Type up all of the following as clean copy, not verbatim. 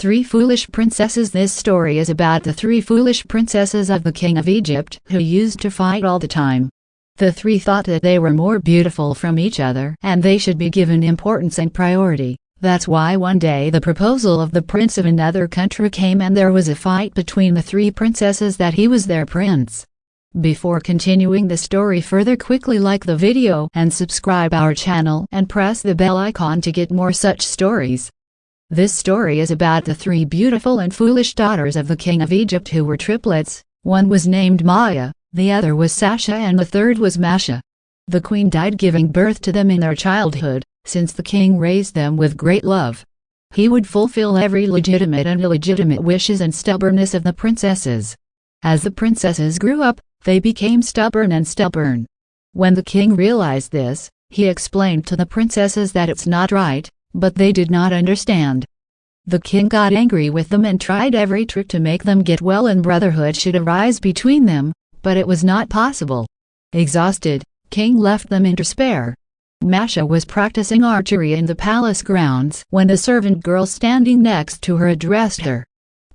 Three Foolish Princesses. This story is about the three foolish princesses of the king of Egypt who used to fight all the time. The three thought that they were more beautiful from each other and they should be given importance and priority. That's why one day the proposal of the prince of another country came and there was a fight between the three princesses that he was their prince. Before continuing the story further, quickly like the video and subscribe our channel and press the bell icon to get more such stories. This story is about the three beautiful and foolish daughters of the king of Egypt who were triplets. One was named Maya, the other was Sasha, and the third was Masha. The queen died giving birth to them in their childhood, since the king raised them with great love. He would fulfill every legitimate and illegitimate wishes and stubbornness of the princesses. As the princesses grew up, they became stubborn. When the king realized this, he explained to the princesses that it's not right, but they did not understand. The king got angry with them and tried every trick to make them get well and brotherhood should arise between them, but it was not possible. Exhausted, king left them in despair. Masha was practicing archery in the palace grounds when a servant girl standing next to her addressed her.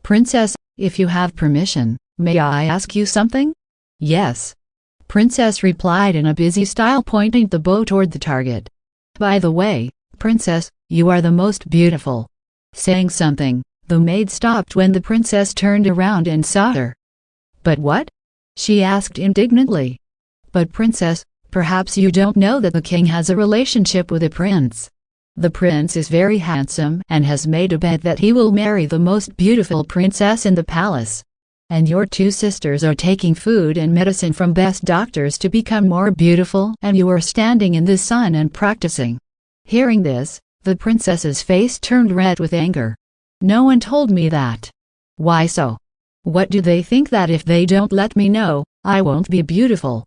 "Princess, if you have permission, may I ask you something?" "Yes." Princess replied in a busy style, pointing the bow toward the target. "By the way, Princess, you are the most beautiful." Saying something, the maid stopped when the princess turned around and saw her. "But what?" she asked indignantly. "But Princess, perhaps you don't know that the king has a relationship with a prince. The prince is very handsome and has made a bet that he will marry the most beautiful princess in the palace. And your two sisters are taking food and medicine from best doctors to become more beautiful, and you are standing in the sun and practicing." Hearing this, the princess's face turned red with anger. "No one told me that." "Why so? What do they think, that if they don't let me know, I won't be beautiful?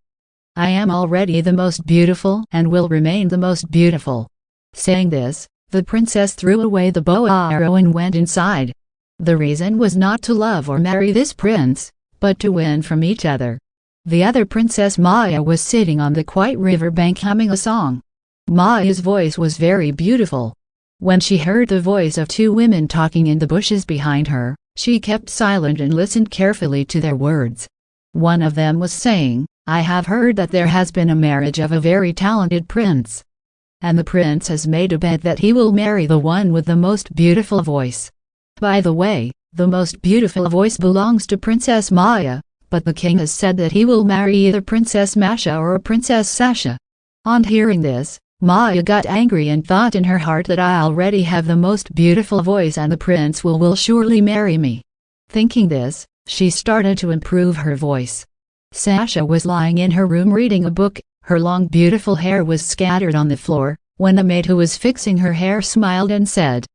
I am already the most beautiful and will remain the most beautiful." Saying this, the princess threw away the bow arrow and went inside. The reason was not to love or marry this prince, but to win from each other. The other princess, Maya, was sitting on the quiet river bank humming a song. Maya's voice was very beautiful. When she heard the voice of two women talking in the bushes behind her, she kept silent and listened carefully to their words. One of them was saying, "I have heard that there has been a marriage of a very talented prince. And the prince has made a bet that he will marry the one with the most beautiful voice. By the way, the most beautiful voice belongs to Princess Maya, but the king has said that he will marry either Princess Masha or Princess Sasha." On hearing this, Maya got angry and thought in her heart that I already have the most beautiful voice and the prince will surely marry me. Thinking this, she started to improve her voice. Sasha was lying in her room reading a book. Her long beautiful hair was scattered on the floor, when the maid who was fixing her hair smiled and said,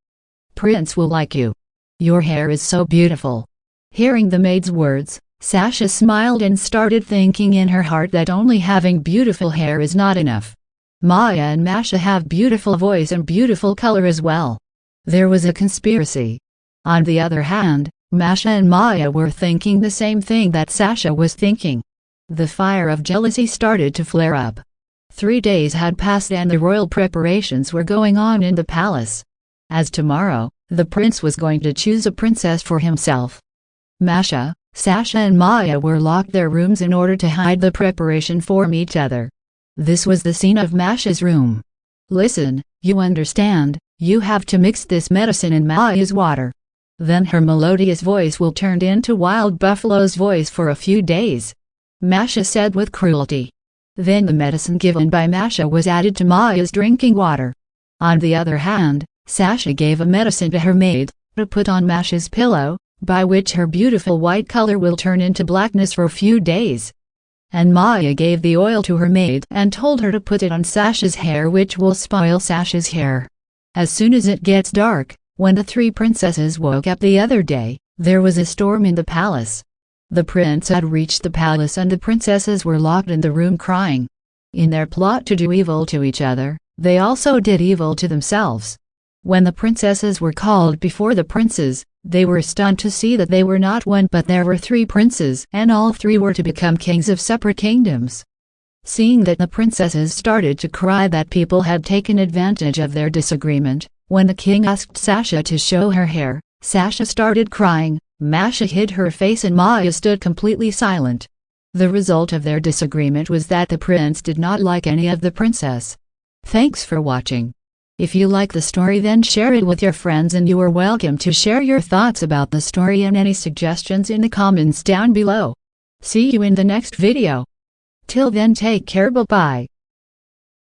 "Prince will like you. Your hair is so beautiful." Hearing the maid's words, Sasha smiled and started thinking in her heart that only having beautiful hair is not enough. Maya and Masha have beautiful voice and beautiful color as well. There was a conspiracy. On the other hand, Masha and Maya were thinking the same thing that Sasha was thinking. The fire of jealousy started to flare up. 3 days had passed and the royal preparations were going on in the palace. As tomorrow, the prince was going to choose a princess for himself. Masha, Sasha and Maya were locked their rooms in order to hide the preparation from each other. This was the scene of Masha's room. "Listen, you understand, you have to mix this medicine in Maya's water. Then her melodious voice will turn into Wild Buffalo's voice for a few days," Masha said with cruelty. Then the medicine given by Masha was added to Maya's drinking water. On the other hand, Sasha gave a medicine to her maid, to put on Masha's pillow, by which her beautiful white color will turn into blackness for a few days. And Maya gave the oil to her maid and told her to put it on Sasha's hair, which will spoil Sasha's hair. As soon as it gets dark, when the three princesses woke up the other day, there was a storm in the palace. The prince had reached the palace and the princesses were locked in the room crying. In their plot to do evil to each other, they also did evil to themselves. When the princesses were called before the princes, they were stunned to see that they were not one but there were 3 princes, and all 3 were to become kings of separate kingdoms. Seeing that the princesses started to cry that people had taken advantage of their disagreement, when the king asked Sasha to show her hair, Sasha started crying, Masha hid her face and Maya stood completely silent. The result of their disagreement was that the prince did not like any of the princess. Thanks for watching. If you like the story, then share it with your friends, and you are welcome to share your thoughts about the story and any suggestions in the comments down below. See you in the next video. Till then, take care, bye bye.